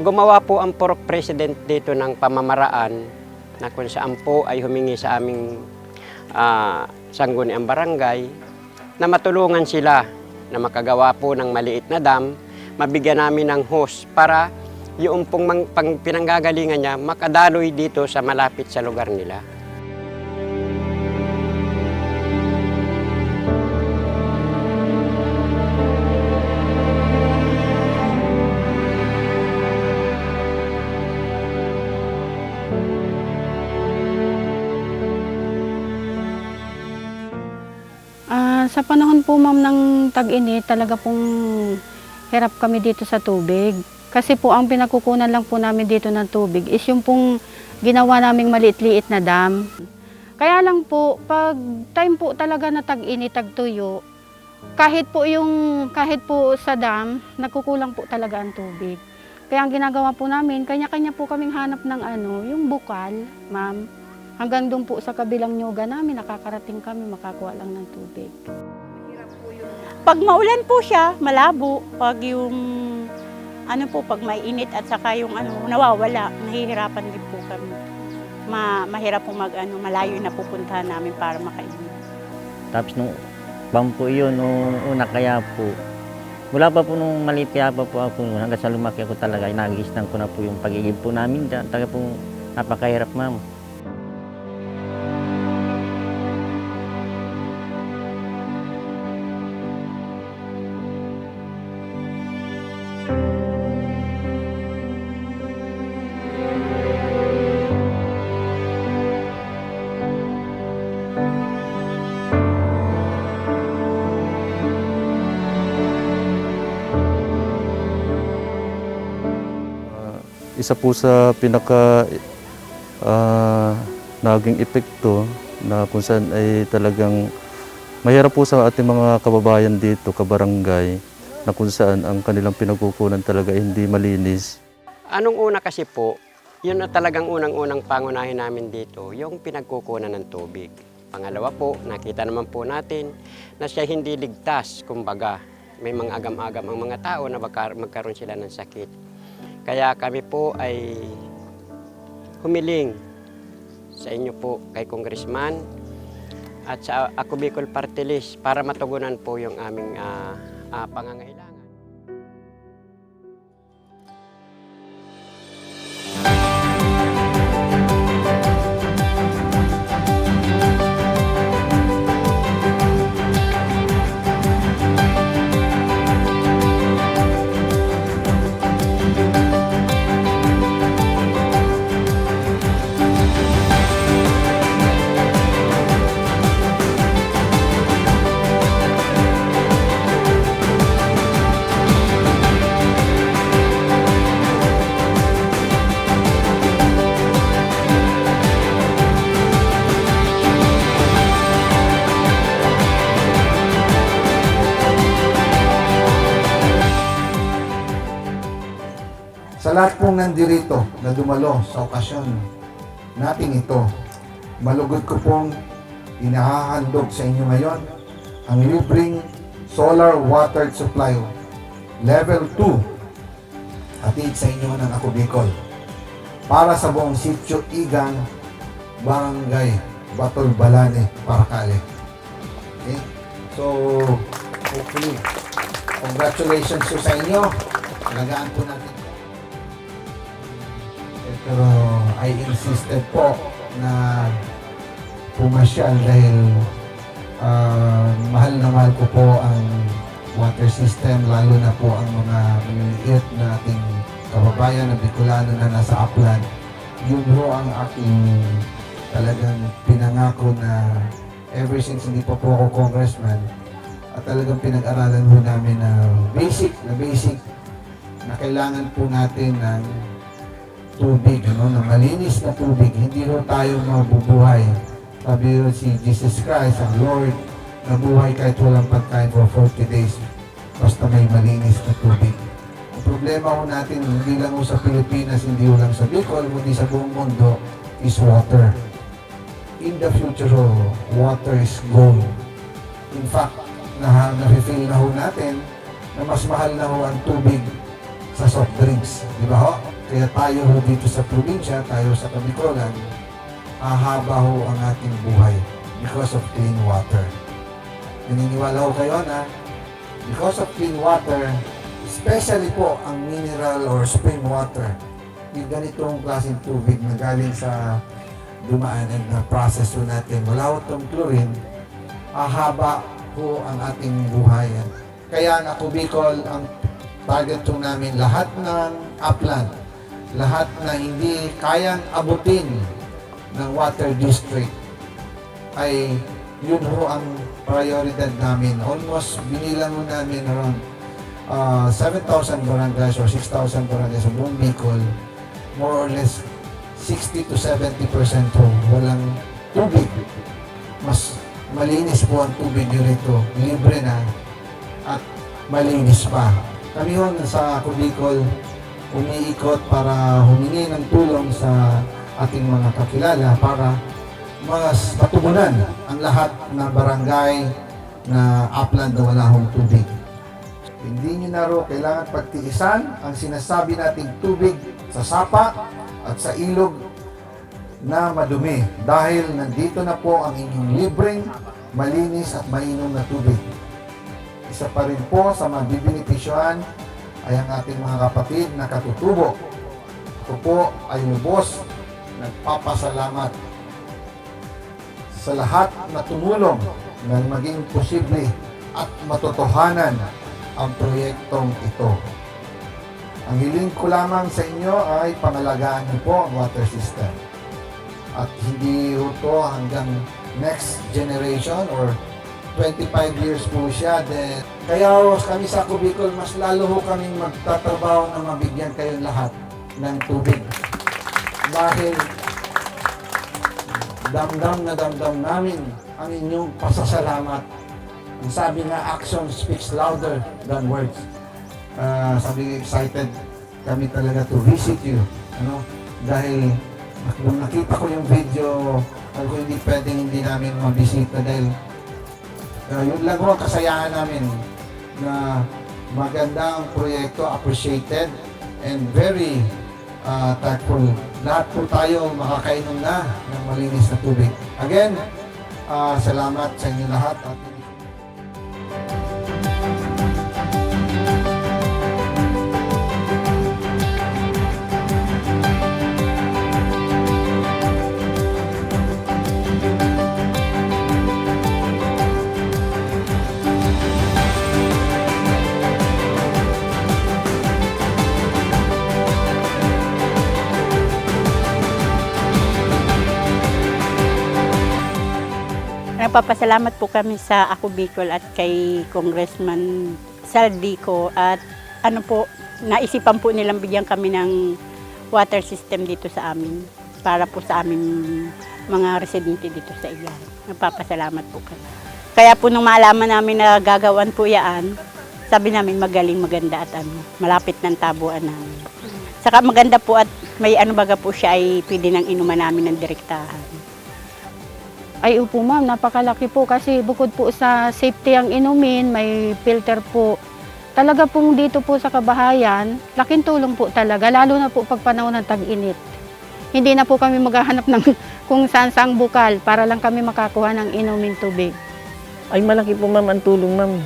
Gumawa po ang Purok President dito ng pamamaraan na kung saan po ay humingi sa aming sangguniang barangay na matulungan sila na makagawa po ng maliit na dam, mabigyan namin ng hose para yung pong pinanggagalingan niya makadaloy dito sa malapit sa lugar nila. Sa panahon po ma'am ng tag-init, talaga pong hirap kami dito sa tubig. Kasi po ang pinagkukunan lang po namin dito ng tubig is yung pong ginawa naming maliit-liit na dam. Kaya lang po, pag time po talaga na tag-init, tag-tuyo, kahit po sa dam, nagkukulang po talaga ang tubig. Kaya ang ginagawa po namin, kanya-kanya po kaming hanap ng yung bukal, ma'am. Hanggang doon po sa kabilang nyuga namin, nakakarating kami, makakuha lang ng tubig. Pag maulan po siya, malabo. Pag pag may init at saka nawawala, nahihirapan din po kami. Mahirap po malayo na pupuntahan namin para makainit. Tapos nung po yun, nung una kaya po, mula pa po nung maliit kaya pa po ako, hanggang sa lumaki ako talaga, inagisnan ko na po yung pag-iib po namin dyan. Talaga po napakahirap, ma'am. Isa po sa pinaka naging epekto na kung saan ay talagang mahirap po sa ating mga kababayan dito, kabarangay, na kung saan ang kanilang pinagkukunan talaga ay hindi malinis. Anong una kasi po, yun na talagang unang-unang pangunahin namin dito, yung pinagkukunan ng tubig. Pangalawa po, nakita naman po natin na siya hindi ligtas, kumbaga. May mga agam-agam ang mga tao na magkaroon sila ng sakit. Kaya kami po ay humiling sa inyo po kay Congressman at sa Ako Bicol Party List para matugunan po yung aming pangangailangan. Sa lahat pong nandirito na dumalo sa okasyon natin ito, malugod ko pong inahahandog sa inyo ngayon ang libreng solar water supply level 2 hatid sa inyo ng Ako Bicol para sa buong sitio Igang, Barangay Batol Balane, Paracale. Okay? So, hopefully, congratulations po sa inyo. Alagaan po natin. Pero I insisted po na pumasyal dahil mahal na mahal ko po ang water system, lalo na po ang mga maliliit na ating kababayan na Bicolano na nasa Upland. Yun po ang aking talagang pinangako na ever since hindi pa po ako congressman at talagang pinag-aralan po namin na basic na kailangan po natin ng tubig, na malinis na tubig. Hindi rin tayo mabubuhay. Sabi rin si Jesus Christ, ang Lord, nabuhay kahit walang pagkain for 40 days. Basta may malinis na tubig. Ang problema ko natin, hindi lang sa Pilipinas, hindi lang sa Bicol, kundi sa buong mundo, is water. In the future, water is gold. In fact, na-feel na ho natin na mas mahal na ho ang tubig sa soft drinks. Di ba ho? Kaya tayo ho dito sa probinsya, tayo sa Kabikolan, hahaba ho ang ating buhay because of clean water. Naniniwala ho kayo na because of clean water, especially po ang mineral or spring water, yung ganitong klaseng tubig na galing sa dumaanan na process ho natin, wala ho itong chlorine, hahaba ho ang ating buhay. Kaya ang Ako Bicol, ang target ho namin, lahat ng upland, lahat na hindi kayang abutin ng water district, ay yun ho ang prioridad namin. Almost binilang ho namin around 7,000 barangays or 6,000 barangays sa buong Bicol. More or less 60 to 70% po walang tubig. Mas malinis po ang tubig nyo rito. Libre na at malinis pa. Kami ho sa Ako Bicol umiikot para humingi ng tulong sa ating mga kakilala para mas patugunan ang lahat ng barangay na upland na wala hong tubig. Hindi nyo na ro kailangan pagtiisan ang sinasabi nating tubig sa sapa at sa ilog na madumi dahil nandito na po ang inyong libreng, malinis at mainom na tubig. Isa pa rin po sa mabibinipisyohan ay ang ating mga kapatid na katutubo. Ako po ay lubos nagpapasalamat sa lahat na tumulong na maging posible at matotohanan ang proyektong ito. Ang hiling ko lamang sa inyo ay pangalagaan niyo po ang water system. At hindi ito hanggang next generation or 25 years po siya. Kaya kami sa Ako Bicol, mas lalo ho kaming magtatrabaho na mabigyan kayong lahat ng tubig. Dahil damdam na damdam namin ang inyong pasasalamat. Ang sabi nga, action speaks louder than words. Sabi excited kami talaga to visit you. Dahil nung nakita ko yung video, alam ko hindi pwedeng hindi namin mabisita dahil yun lang ho ang kasayahan namin na magandang proyekto, appreciated and very thankful. Lahat po tayo makakainom na ng malinis na tubig. Again, salamat sa inyo lahat. Nagpapasalamat po kami sa Ako Bicol at kay Congressman Saldico at naisipan po nilang bigyan kami ng water system dito sa amin para po sa aming mga residente dito sa iyan. Nagpapasalamat po kami. Kaya po nung maalaman namin na gagawan po yan, sabi namin magaling, maganda at malapit ng tabuan namin. Saka maganda po at may baga po siya ay pwede nang inuman namin ng direktahan. Ay upo ma'am, napakalaki po kasi bukod po sa safety ang inumin, may filter po. Talaga pong dito po sa kabahayan, laking tulong po talaga, lalo na po pag panahon ng tag-init. Hindi na po kami maghahanap ng kung saan-saang bukal para lang kami makakuha ng inumin tubig. Ay malaki po ma'am ang tulong ma'am.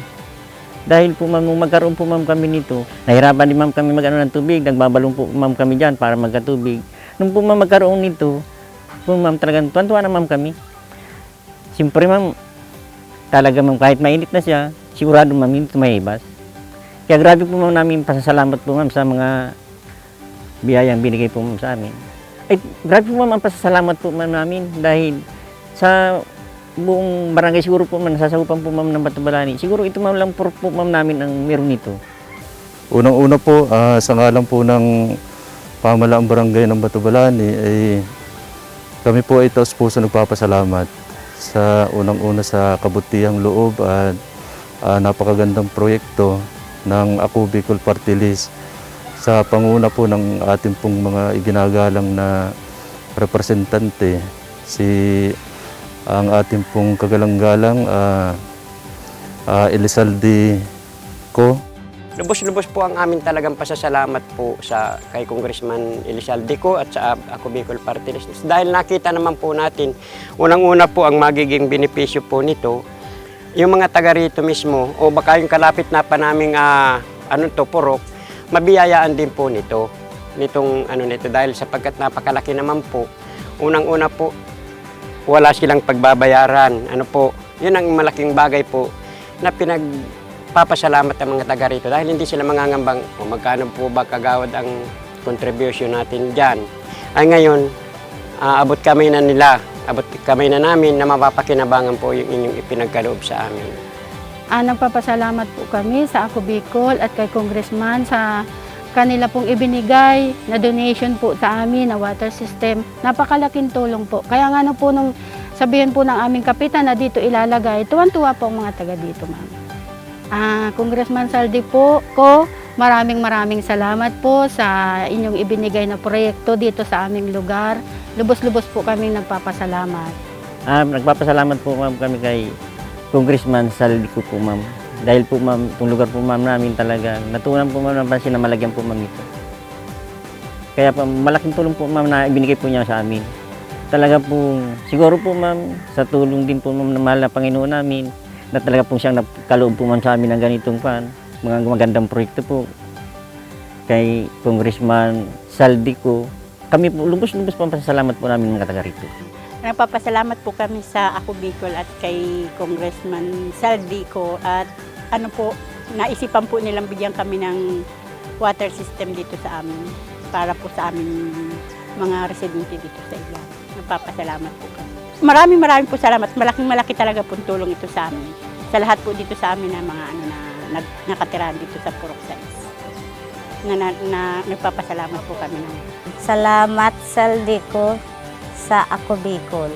Dahil po ma'am, nung magkaroon po ma'am kami nito, nahirapan din ma'am kami mag-ano ng tubig, nagbabalong po ma'am kami dyan para magkatubig. Nung po ma'am magkaroon nito, po ma'am talagang tuwan-tuwa na ma'am kami. Siyempre ma'am, talaga ma'am kahit mainit na siya, sigurado ma'am hindi tumahibas. Kaya grabe po ma'am namin pasasalamat po ma'am sa mga biyayang binigay po ma'am sa amin. Ay grabe po ma'am ang pasasalamat po ma'am namin dahil sa buong barangay siguro po ma'am nasasagupan po ma'am ng Batubalani. Siguro ito ma'am lang po ma'am namin ang meron nito. Unang-una po, sa ngalan po ng pamalaang barangay ng Batubalani, ay kami po ay taos puso nagpapasalamat sa unang-una sa kabutihang loob at napakagandang proyekto ng Ako Bicol Party List sa panguna po ng ating pong mga iginagalang na representante, ang ating pong kagalang-galang Elizalde Co. lubos-lubos po ang amin talagang pasasalamat po sa kay Congressman Elizalde ko at sa Ako Bicol Party List. Dahil nakita naman po natin, unang-una po ang magiging benepisyo po nito, yung mga taga rito mismo o baka yung kalapit na pa naming Purok, mabiyayaan din po nitong nito dahil sapagkat napakalaki naman po. Unang-una po, wala silang pagbabayaran. Yun ang malaking bagay po na pinagpapasalamat ang mga taga rito dahil hindi sila mangangambang magkano po ba kagawad ang contribution natin dyan. Ay ngayon, abot kamay na namin na mapapakinabangan po yung inyong ipinagkaloob sa amin. Nagpapasalamat po kami sa Ako Bicol at kay Congressman sa kanila pong ibinigay na donation po sa amin na water system. Napakalaking tulong po. Kaya nga po nung sabihin po ng aming kapitan na dito ilalagay, tuwan-tuwa po ang mga taga dito, ma'am. Congressman Saldi po maraming salamat po sa inyong ibinigay na proyekto dito sa aming lugar. Lubos-lubos po kaming nagpapasalamat. Nagpapasalamat po ma'am kami kay Congressman Saldi ko po ma'am. Dahil po ma'am, itong lugar po ma'am namin talaga, natunan po ma'am ng pansin na malagyan po ma'am ito. Kaya po, malaking tulong po ma'am na ibinigay po niya sa amin. Talaga po, siguro po ma'am, sa tulong din po ma'am na mahal na Panginoon namin, na talaga po siyang nakaloob po ma'am sa amin ng ganitong mga magandang proyekto po. Kay Congressman Saldi ko, kami po, lubos-lubos po ang pasasalamat po namin mga taga rito. Nagpapasalamat po kami sa Ako Bicol at kay Congressman Saldi ko at naisipan po nilang bigyan kami ng water system dito sa amin para po sa aming mga residente dito sa Ilang. Nagpapasalamat po kami. Maraming po salamat. Malaking-malaki talaga po tulong ito sa amin. Sa lahat po dito sa amin na mga nakatirahan dito sa Purok 6. Nagpapasalamat po kami. Salamat Saldi ko sa Ako Bicol.